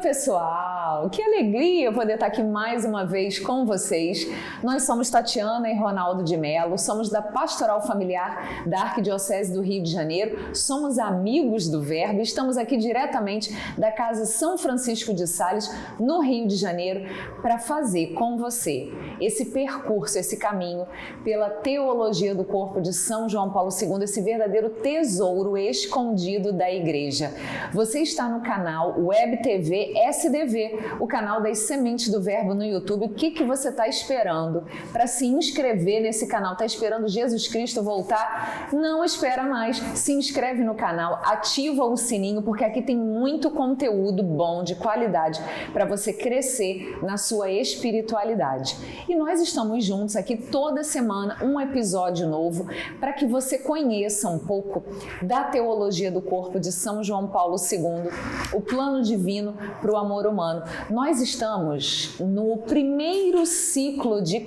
pessoal! Que alegria poder estar aqui mais uma vez com vocês. Nós somos Tatiana e Ronaldo de Mello, somos da Pastoral Familiar da Arquidiocese do Rio de Janeiro, somos amigos do Verbo e estamos aqui diretamente da Casa São Francisco de Sales, no Rio de Janeiro, para fazer com você esse percurso, esse caminho pela teologia do corpo de São João Paulo II, esse verdadeiro tesouro escondido da Igreja. Você está no canal Web TV SDV, o canal das Sementes do Verbo no YouTube. O que você está esperando para se inscrever nesse canal? Está esperando Jesus Cristo voltar? Não espera mais. Se inscreve no canal, ativa o sininho, porque aqui tem muito conteúdo bom, de qualidade, para você crescer na sua espiritualidade. E nós estamos juntos aqui toda semana, um episódio novo, para que você conheça um pouco da teologia do corpo de São João Paulo II, o plano divino para o amor humano. Nós estamos no primeiro ciclo de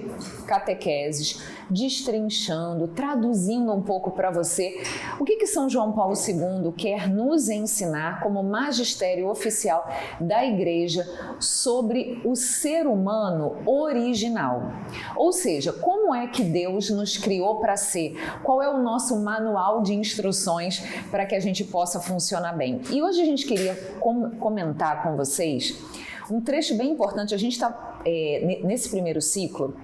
catequeses, destrinchando, traduzindo um pouco para você o que São João Paulo II quer nos ensinar como magistério oficial da Igreja sobre o ser humano original. Ou seja, como é que Deus nos criou para ser? Qual é o nosso manual de instruções para que a gente possa funcionar bem? E hoje a gente queria comentar com vocês um trecho bem importante. A gente está nesse primeiro ciclo.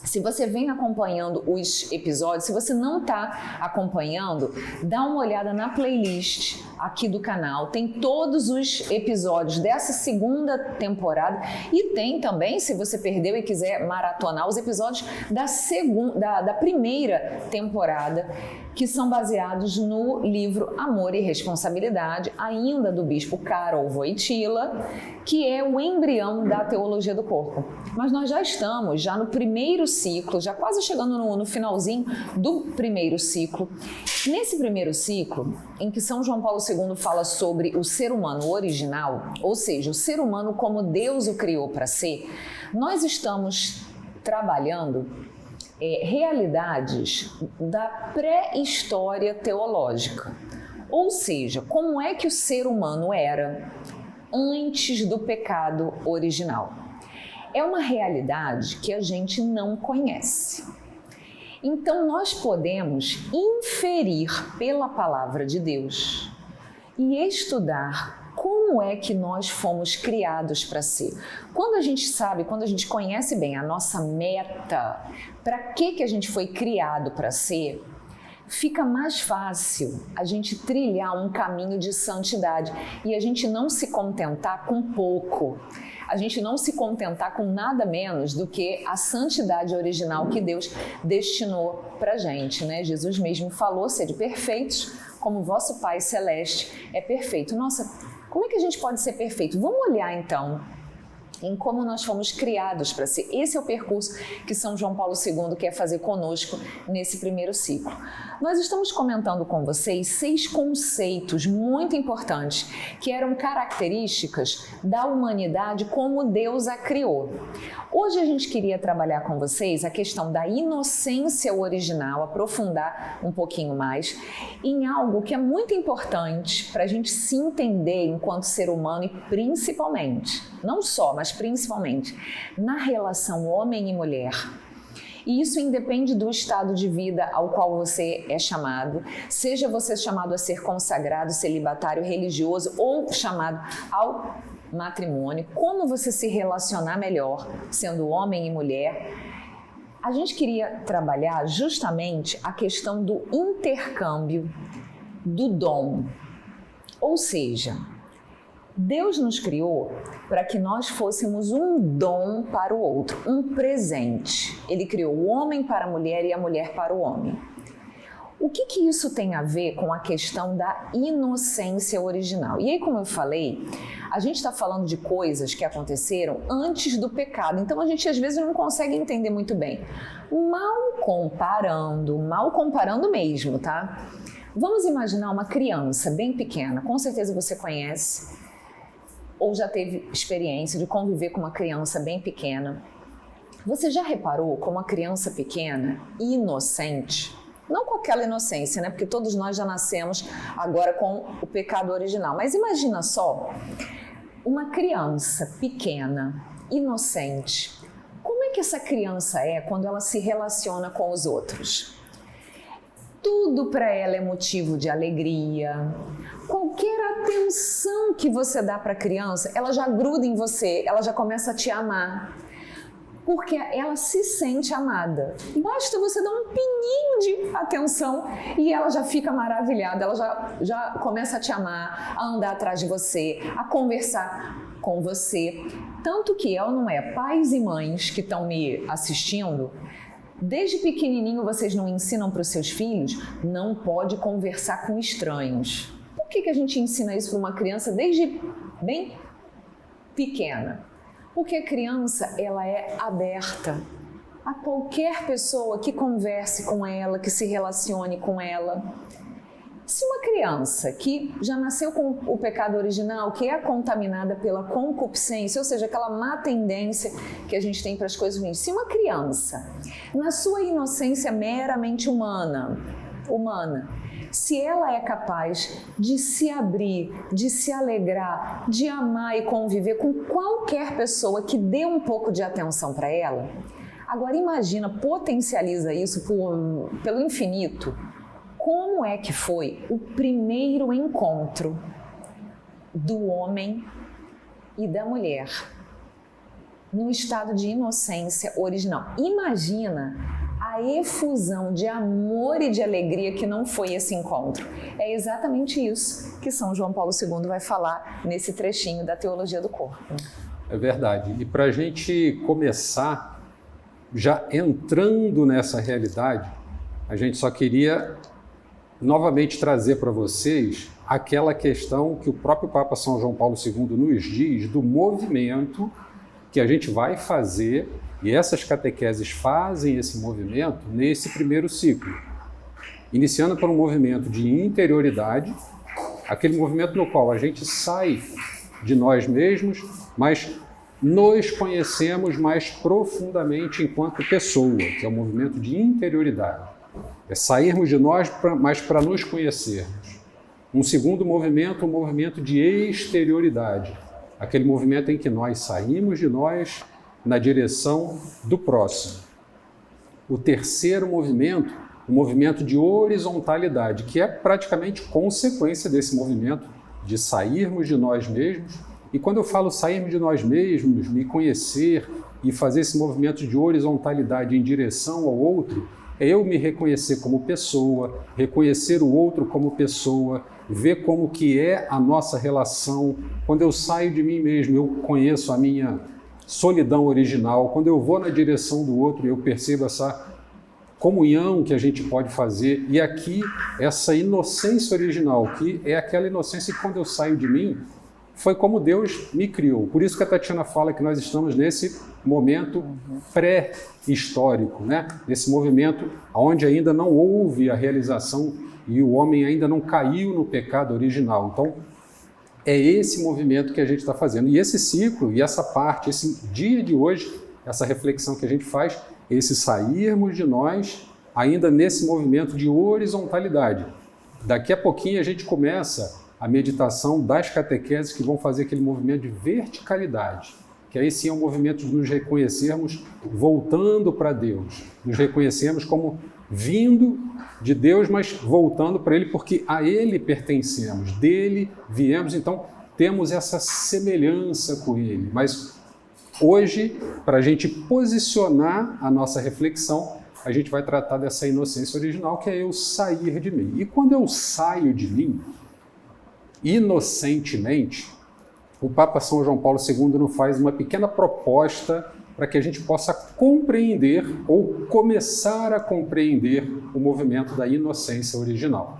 Se você vem acompanhando os episódios, se você não está acompanhando, dá uma olhada na playlist aqui do canal. Tem todos os episódios dessa segunda temporada e tem também, se você perdeu e quiser maratonar, os episódios da primeira temporada, que são baseados no livro Amor e Responsabilidade, ainda do bispo Karol Wojtyla, que é o embrião da teologia do corpo. Mas nós já estamos no primeiro ciclo, já quase chegando no finalzinho do primeiro ciclo. Nesse primeiro ciclo, em que São João Paulo II fala sobre o ser humano original, ou seja, o ser humano como Deus o criou para ser, nós estamos trabalhando realidades da pré-história teológica. Ou seja, como é que o ser humano era antes do pecado original. É uma realidade que a gente não conhece. Então, nós podemos inferir pela palavra de Deus e estudar como é que nós fomos criados para ser. Quando a gente sabe, quando a gente conhece bem a nossa meta, para que a gente foi criado para ser, fica mais fácil a gente trilhar um caminho de santidade e a gente não se contentar com pouco. A gente não se contentar com nada menos do que a santidade original que Deus destinou para a gente, né? Jesus mesmo falou: sede perfeitos, como vosso Pai Celeste é perfeito. Nossa, como é que a gente pode ser perfeito? Vamos olhar então em como nós fomos criados para ser. Esse é o percurso que São João Paulo II quer fazer conosco nesse primeiro ciclo. Nós estamos comentando com vocês 6 conceitos muito importantes que eram características da humanidade como Deus a criou. Hoje a gente queria trabalhar com vocês a questão da inocência original, aprofundar um pouquinho mais em algo que é muito importante para a gente se entender enquanto ser humano e principalmente, não só, mas principalmente, na relação homem e mulher. E isso independe do estado de vida ao qual você é chamado, seja você chamado a ser consagrado, celibatário, religioso ou chamado ao matrimônio, como você se relacionar melhor sendo homem e mulher. A gente queria trabalhar justamente a questão do intercâmbio do dom, ou seja, Deus nos criou para que nós fôssemos um dom para o outro, um presente. Ele criou o homem para a mulher e a mulher para o homem. O que isso tem a ver com a questão da inocência original? E aí, como eu falei, a gente está falando de coisas que aconteceram antes do pecado, então a gente às vezes não consegue entender muito bem. Mal comparando mesmo, tá? Vamos imaginar uma criança bem pequena, com certeza você conhece ou já teve experiência de conviver com uma criança bem pequena. Você já reparou como uma criança pequena, inocente, não com aquela inocência, né? Porque todos nós já nascemos agora com o pecado original. Mas imagina só Uma criança pequena, inocente, como é que essa criança é quando ela se relaciona com os outros? Tudo para ela é motivo de alegria. Qualquer atenção que você dá para a criança, ela já gruda em você, ela já começa a te amar. Porque ela se sente amada. Basta você dar um pinguinho de atenção e ela já fica maravilhada, ela já começa a te amar, a andar atrás de você, a conversar com você. Tanto que ela não é, pais e mães que estão me assistindo, desde pequenininho vocês não ensinam para os seus filhos, não pode conversar com estranhos. Por que a gente ensina isso para uma criança desde bem pequena? Porque a criança, ela é aberta a qualquer pessoa que converse com ela, que se relacione com ela. Se uma criança que já nasceu com o pecado original, que é contaminada pela concupiscência, ou seja, aquela má tendência que a gente tem para as coisas ruins, se uma criança, na sua inocência meramente humana, se ela é capaz de se abrir, de se alegrar, de amar e conviver com qualquer pessoa que dê um pouco de atenção para ela, agora imagina, potencializa isso pelo infinito. Como é que foi o primeiro encontro do homem e da mulher no estado de inocência original? Imagina a efusão de amor e de alegria que não foi esse encontro. É exatamente isso que São João Paulo II vai falar nesse trechinho da Teologia do Corpo. É verdade. E para a gente começar, já entrando nessa realidade, a gente só queria novamente trazer para vocês aquela questão que o próprio Papa São João Paulo II nos diz do movimento que a gente vai fazer, e essas catequeses fazem esse movimento nesse primeiro ciclo, iniciando por um movimento de interioridade, aquele movimento no qual a gente sai de nós mesmos, mas nos conhecemos mais profundamente enquanto pessoa, que é o movimento de interioridade. É sairmos de nós, mas para nos conhecermos. Um segundo movimento, um movimento de exterioridade, aquele movimento em que nós saímos de nós na direção do próximo. O terceiro movimento, o movimento de horizontalidade, que é praticamente consequência desse movimento de sairmos de nós mesmos. E quando eu falo sairmos de nós mesmos, me conhecer e fazer esse movimento de horizontalidade em direção ao outro, é eu me reconhecer como pessoa, reconhecer o outro como pessoa, ver como que é a nossa relação. Quando eu saio de mim mesmo, eu conheço a minha solidão original. Quando eu vou na direção do outro, eu percebo essa comunhão que a gente pode fazer. E aqui, essa inocência original, que é aquela inocência que quando eu saio de mim, foi como Deus me criou. Por isso que a Tatiana fala que nós estamos nesse momento pré-histórico, né? Nesse movimento onde ainda não houve a realização e o homem ainda não caiu no pecado original. Então, é esse movimento que a gente está fazendo. E esse ciclo, e essa parte, esse dia de hoje, essa reflexão que a gente faz, esse sairmos de nós ainda nesse movimento de horizontalidade. Daqui a pouquinho a gente começa a meditação das catequeses que vão fazer aquele movimento de verticalidade, que aí sim é um movimento de nos reconhecermos voltando para Deus, nos reconhecermos como vindo de Deus, mas voltando para Ele, porque a Ele pertencemos, dele viemos, então temos essa semelhança com Ele. Mas hoje, para a gente posicionar a nossa reflexão, a gente vai tratar dessa inocência original, que é eu sair de mim. E quando eu saio de mim, inocentemente, o Papa São João Paulo II nos faz uma pequena proposta para que a gente possa compreender ou começar a compreender o movimento da inocência original.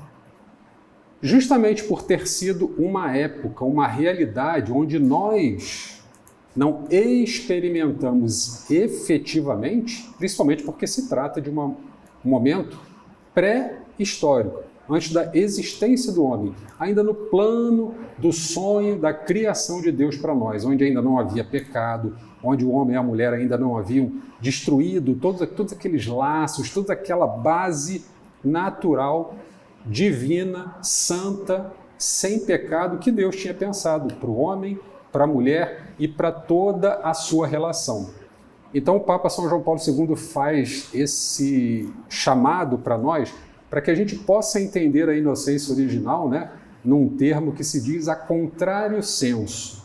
Justamente por ter sido uma época, uma realidade onde nós não experimentamos efetivamente, principalmente porque se trata de um momento pré-histórico, antes da existência do homem, ainda no plano do sonho da criação de Deus para nós, onde ainda não havia pecado, onde o homem e a mulher ainda não haviam destruído todos aqueles laços, toda aquela base natural, divina, santa, sem pecado que Deus tinha pensado para o homem para a mulher e para toda a sua relação. Então o Papa São João Paulo II faz esse chamado para nós, para que a gente possa entender a inocência original, né, num termo que se diz a contrário sensu.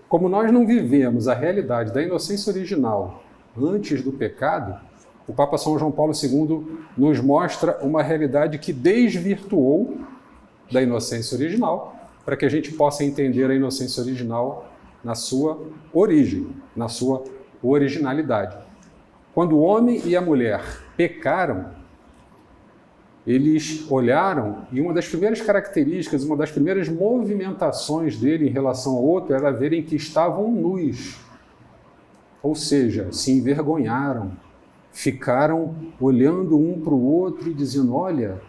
Como nós não vivemos a realidade da inocência original antes do pecado, o Papa São João Paulo II nos mostra uma realidade que desvirtuou da inocência original, para que a gente possa entender a inocência original na sua origem, na sua originalidade. Quando o homem e a mulher pecaram, eles olharam e uma das primeiras características, uma das primeiras movimentações dele em relação ao outro era verem que estavam nus. Ou seja, se envergonharam, ficaram olhando um para o outro e dizendo, olha,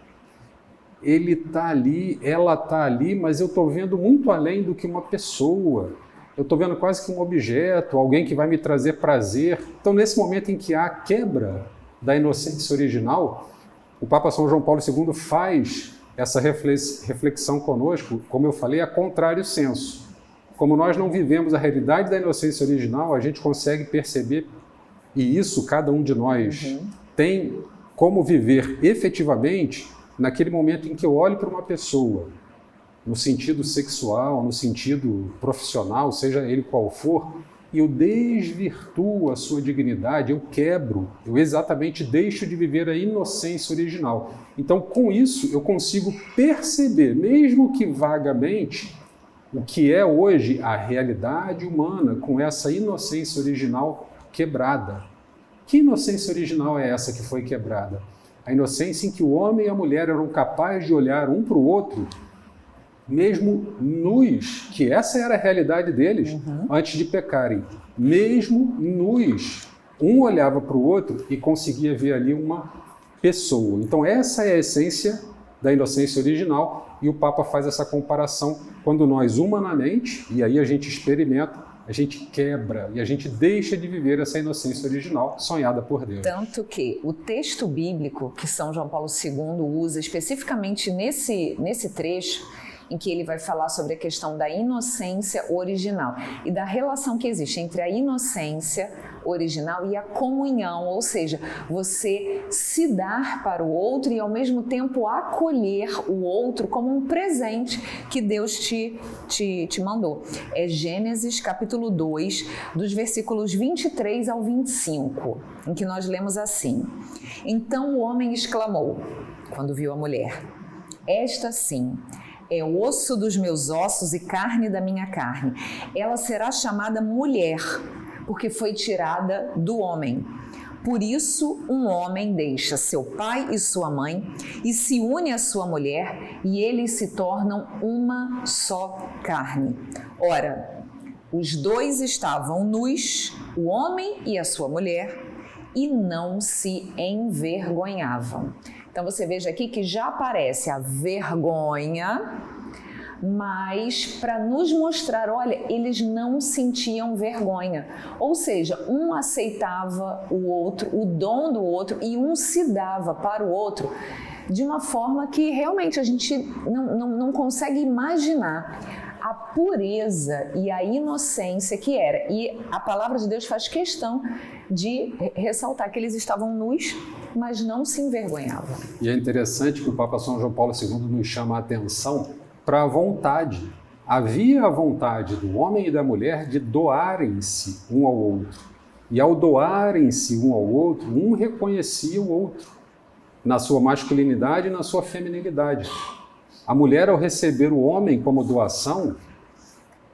ele está ali, ela está ali, mas eu estou vendo muito além do que uma pessoa. Eu estou vendo quase que um objeto, alguém que vai me trazer prazer. Então, nesse momento em que há quebra da inocência original, o Papa São João Paulo II faz essa reflexão conosco, como eu falei, a contrário sensu. Como nós não vivemos a realidade da inocência original, a gente consegue perceber, e isso cada um de nós tem como viver efetivamente naquele momento em que eu olho para uma pessoa, no sentido sexual, no sentido profissional, seja ele qual for, e eu desvirtuo a sua dignidade, eu quebro, eu exatamente deixo de viver a inocência original. Então, com isso, eu consigo perceber, mesmo que vagamente, o que é hoje a realidade humana com essa inocência original quebrada. Que inocência original é essa que foi quebrada? A inocência em que o homem e a mulher eram capazes de olhar um para o outro, mesmo nus, que essa era a realidade deles antes de pecarem. Mesmo nus, um olhava para o outro e conseguia ver ali uma pessoa. Então essa é a essência da inocência original e o Papa faz essa comparação quando nós humanamente, e aí a gente experimenta, a gente quebra e a gente deixa de viver essa inocência original sonhada por Deus. Tanto que o texto bíblico que São João Paulo II usa, especificamente nesse trecho, em que ele vai falar sobre a questão da inocência original e da relação que existe entre a inocência original e a comunhão, ou seja, você se dar para o outro e ao mesmo tempo acolher o outro como um presente que Deus te mandou. É Gênesis capítulo 2, dos versículos 23 ao 25, em que nós lemos assim: Então o homem exclamou, quando viu a mulher, esta sim é osso dos meus ossos e carne da minha carne. Ela será chamada mulher, porque foi tirada do homem. Por isso, um homem deixa seu pai e sua mãe e se une à sua mulher, e eles se tornam uma só carne. Ora, os dois estavam nus, o homem e a sua mulher, e não se envergonhavam. Então você veja aqui que já aparece a vergonha, mas para nos mostrar, olha, eles não sentiam vergonha. Ou seja, um aceitava o outro, o dom do outro, e um se dava para o outro de uma forma que realmente a gente não consegue imaginar a pureza e a inocência que era. E a palavra de Deus faz questão de ressaltar que eles estavam nus, mas não se envergonhavam. E é interessante que o Papa São João Paulo II nos chama a atenção para a vontade. Havia a vontade do homem e da mulher de doarem-se um ao outro. E ao doarem-se um ao outro, um reconhecia o outro na sua masculinidade e na sua feminilidade. A mulher, ao receber o homem como doação,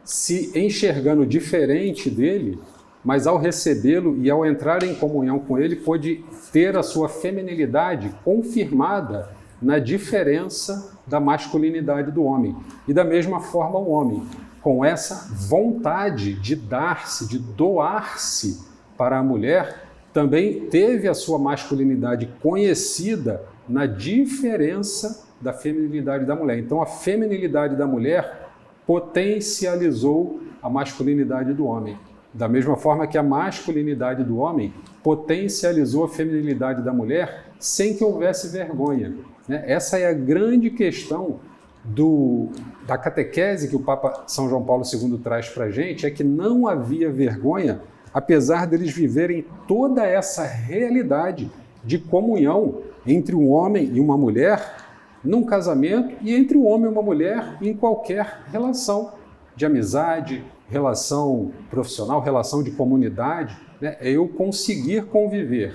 se enxergando diferente dele, mas ao recebê-lo e ao entrar em comunhão com ele, pôde ter a sua feminilidade confirmada na diferença da masculinidade do homem. E da mesma forma o homem, com essa vontade de dar-se, de doar-se para a mulher, também teve a sua masculinidade conhecida na diferença da feminilidade da mulher. Então a feminilidade da mulher potencializou a masculinidade do homem. Da mesma forma que a masculinidade do homem potencializou a feminilidade da mulher sem que houvesse vergonha. Essa é a grande questão da catequese que o Papa São João Paulo II traz para a gente é que não havia vergonha, apesar deles viverem toda essa realidade de comunhão entre um homem e uma mulher num casamento e entre um homem e uma mulher em qualquer relação de amizade, relação profissional, relação de comunidade, né? É eu conseguir conviver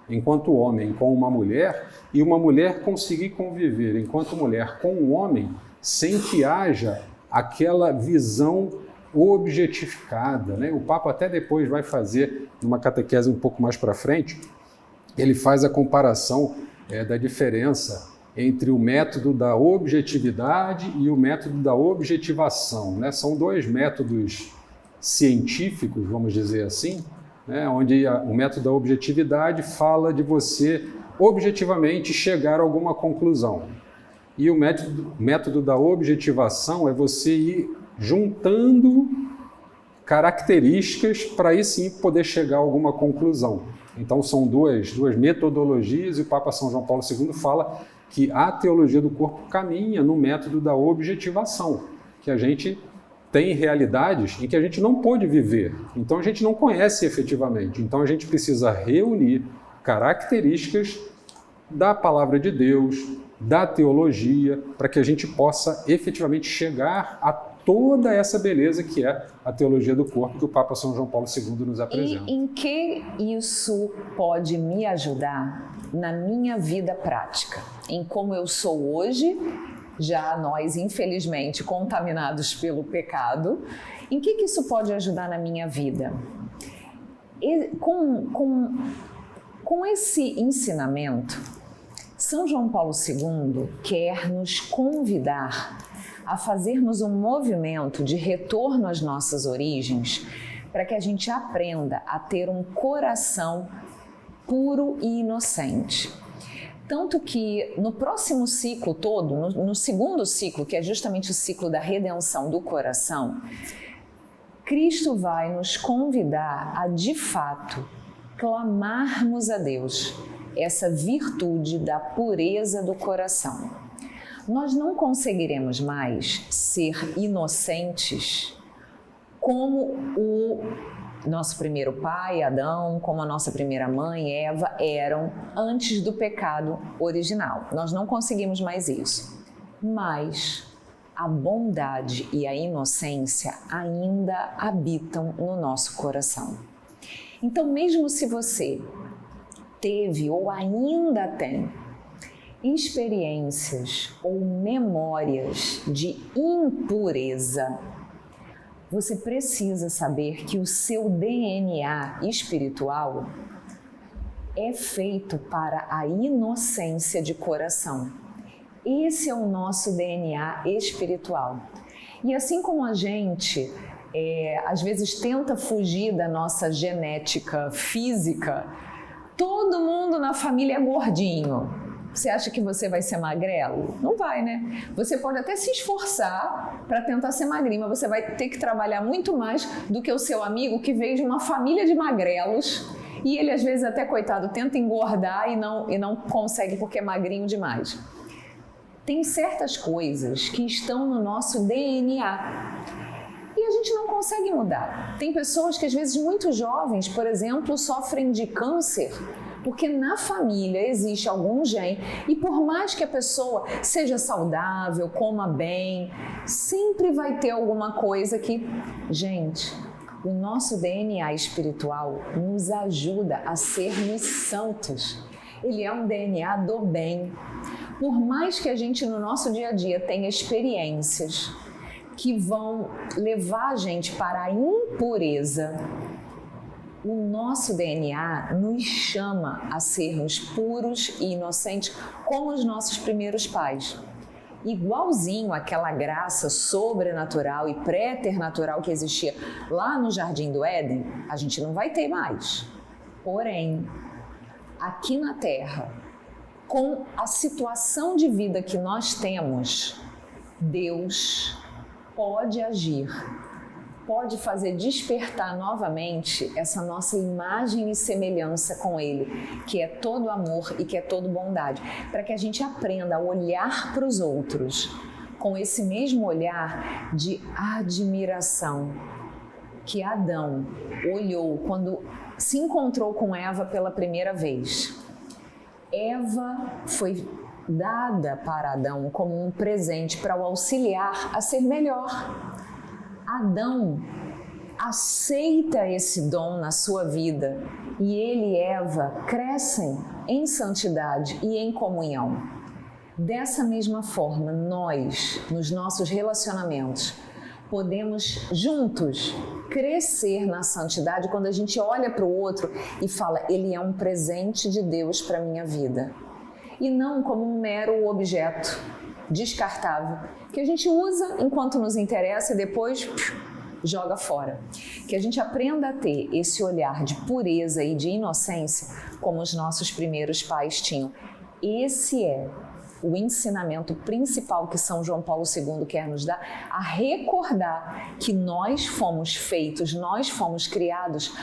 enquanto homem com uma mulher e uma mulher conseguir conviver enquanto mulher com um homem sem que haja aquela visão objetificada, né? O Papa até depois vai fazer, numa catequese um pouco mais para frente, ele faz a comparação da diferença entre o método da objetividade e o método da objetivação, né? São dois métodos científicos, vamos dizer assim, né? Onde o método da objetividade fala de você objetivamente chegar a alguma conclusão. E o método da objetivação é você ir juntando características para aí sim poder chegar a alguma conclusão. Então são duas metodologias e o Papa São João Paulo II fala que a teologia do corpo caminha no método da objetivação, que a gente tem realidades em que a gente não pôde viver, então a gente não conhece efetivamente. Então a gente precisa reunir características da palavra de Deus, da teologia, para que a gente possa efetivamente chegar a toda essa beleza que é a teologia do corpo que o Papa São João Paulo II nos apresenta. E em que isso pode me ajudar na minha vida prática? Em como eu sou hoje, já nós, infelizmente, contaminados pelo pecado, em que isso pode ajudar na minha vida? E com esse ensinamento, São João Paulo II quer nos convidar a fazermos um movimento de retorno às nossas origens para que a gente aprenda a ter um coração puro e inocente. Tanto que no próximo ciclo todo, no segundo ciclo, que é justamente o ciclo da redenção do coração, Cristo vai nos convidar a, de fato, clamarmos a Deus essa virtude da pureza do coração. Nós não conseguiremos mais ser inocentes como o nosso primeiro pai, Adão, como a nossa primeira mãe, Eva, eram antes do pecado original. Nós não conseguimos mais isso. Mas a bondade e a inocência ainda habitam no nosso coração. Então, mesmo se você teve ou ainda tem experiências ou memórias de impureza, você precisa saber que o seu DNA espiritual é feito para a inocência de coração. Esse é o nosso DNA espiritual. E assim como a gente, às vezes, tenta fugir da nossa genética física, todo mundo na família é gordinho. Você acha que você vai ser magrelo? Não vai, né? Você pode até se esforçar para tentar ser magrinho, mas você vai ter que trabalhar muito mais do que o seu amigo que veio de uma família de magrelos e ele, às vezes, até, coitado, tenta engordar e não consegue porque é magrinho demais. Tem certas coisas que estão no nosso DNA e a gente não consegue mudar. Tem pessoas que, às vezes, muito jovens, por exemplo, sofrem de câncer porque na família existe algum gene e por mais que a pessoa seja saudável, coma bem, sempre vai ter alguma coisa que... Gente, o nosso DNA espiritual nos ajuda a sermos santos. Ele é um DNA do bem. Por mais que a gente no nosso dia a dia tenha experiências que vão levar a gente para a impureza, o nosso DNA nos chama a sermos puros e inocentes como os nossos primeiros pais. Igualzinho àquela graça sobrenatural e préternatural que existia lá no Jardim do Éden, a gente não vai ter mais. Porém, aqui na Terra, com a situação de vida que nós temos, Deus pode agir, pode fazer despertar novamente essa nossa imagem e semelhança com Ele, que é todo amor e que é todo bondade, para que a gente aprenda a olhar para os outros com esse mesmo olhar de admiração que Adão olhou quando se encontrou com Eva pela primeira vez. Eva foi dada para Adão como um presente para o auxiliar a ser melhor. Adão aceita esse dom na sua vida e ele e Eva crescem em santidade e em comunhão. Dessa mesma forma, nós, nos nossos relacionamentos, podemos juntos crescer na santidade quando a gente olha para o outro e fala, ele é um presente de Deus para a minha vida. E não como um mero objeto descartável, que a gente usa enquanto nos interessa e depois joga fora. Que a gente aprenda a ter esse olhar de pureza e de inocência como os nossos primeiros pais tinham. Esse é o ensinamento principal que São João Paulo II quer nos dar, a recordar que nós fomos feitos, nós fomos criados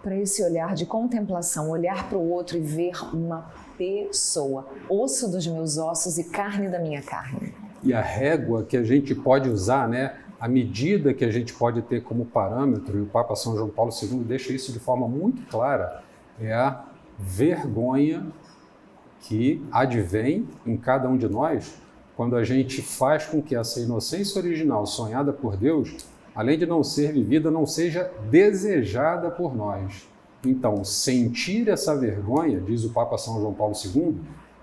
para esse olhar de contemplação, olhar para o outro e ver uma pessoa, osso dos meus ossos e carne da minha carne. E a régua que a gente pode usar, né? A medida que a gente pode ter como parâmetro, e o Papa São João Paulo II deixa isso de forma muito clara, é a vergonha que advém em cada um de nós quando a gente faz com que essa inocência original sonhada por Deus, além de não ser vivida, não seja desejada por nós. Então, sentir essa vergonha, diz o Papa São João Paulo II,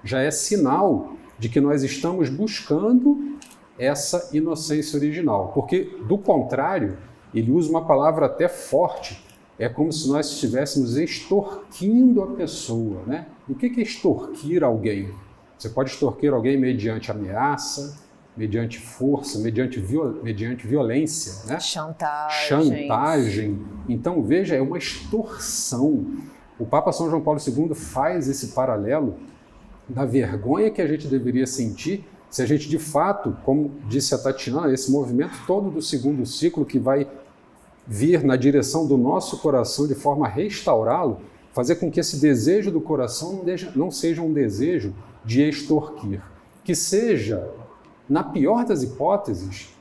já é sinal de que nós estamos buscando essa inocência original. Porque, do contrário, ele usa uma palavra até forte, é como se nós estivéssemos extorquindo a pessoa, né? O que é extorquir alguém? Você pode extorquir alguém mediante ameaça, mediante força, mediante violência, né? Chantagem. Então, veja, é uma extorsão. O Papa São João Paulo II faz esse paralelo da vergonha que a gente deveria sentir se a gente, de fato, como disse a Tatiana, esse movimento todo do segundo ciclo que vai vir na direção do nosso coração de forma a restaurá-lo, fazer com que esse desejo do coração não seja um desejo de extorquir, que seja, na pior das hipóteses,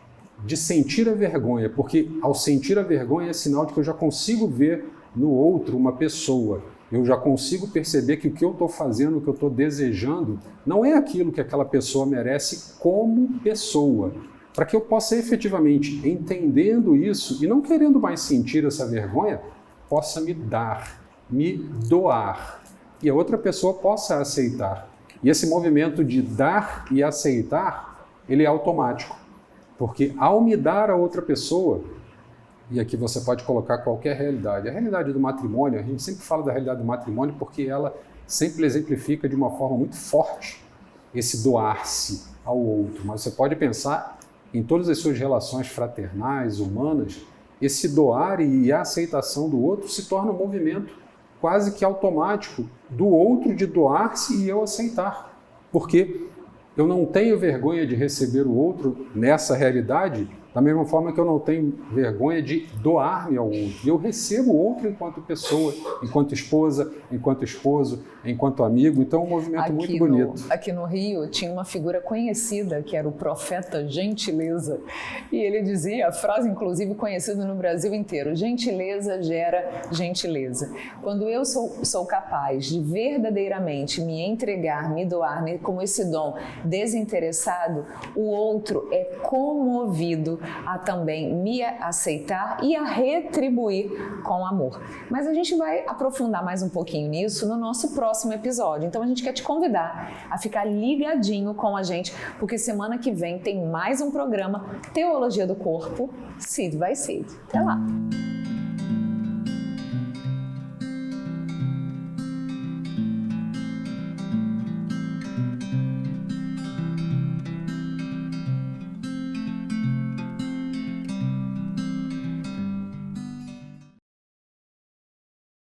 de sentir a vergonha, porque ao sentir a vergonha é sinal de que eu já consigo ver no outro uma pessoa, eu já consigo perceber que o que eu estou fazendo, o que eu estou desejando, não é aquilo que aquela pessoa merece como pessoa, para que eu possa efetivamente, entendendo isso e não querendo mais sentir essa vergonha, possa me dar, me doar, e a outra pessoa possa aceitar. E esse movimento de dar e aceitar, ele é automático, porque ao me dar a outra pessoa, e aqui você pode colocar qualquer realidade, a realidade do matrimônio, a gente sempre fala da realidade do matrimônio porque ela sempre exemplifica de uma forma muito forte esse doar-se ao outro, mas você pode pensar em todas as suas relações fraternais, humanas, esse doar e a aceitação do outro se torna um movimento quase que automático do outro de doar-se e eu aceitar. Porque eu não tenho vergonha de receber o outro nessa realidade, da mesma forma que eu não tenho vergonha de doar-me ao outro. Eu recebo o outro enquanto pessoa, enquanto esposa, enquanto esposo, enquanto amigo. Então é um movimento muito bonito. Aqui no Rio tinha uma figura conhecida que era o profeta Gentileza. E ele dizia, a frase inclusive conhecida no Brasil inteiro, gentileza gera gentileza. Quando eu sou capaz de verdadeiramente me entregar, me doar como esse dom desinteressado, o outro é comovido a também me aceitar e a retribuir com amor. Mas a gente vai aprofundar mais um pouquinho nisso no nosso próximo episódio. Então a gente quer te convidar a ficar ligadinho com a gente, porque semana que vem tem mais um programa Teologia do Corpo, Seed by Seed. Até lá!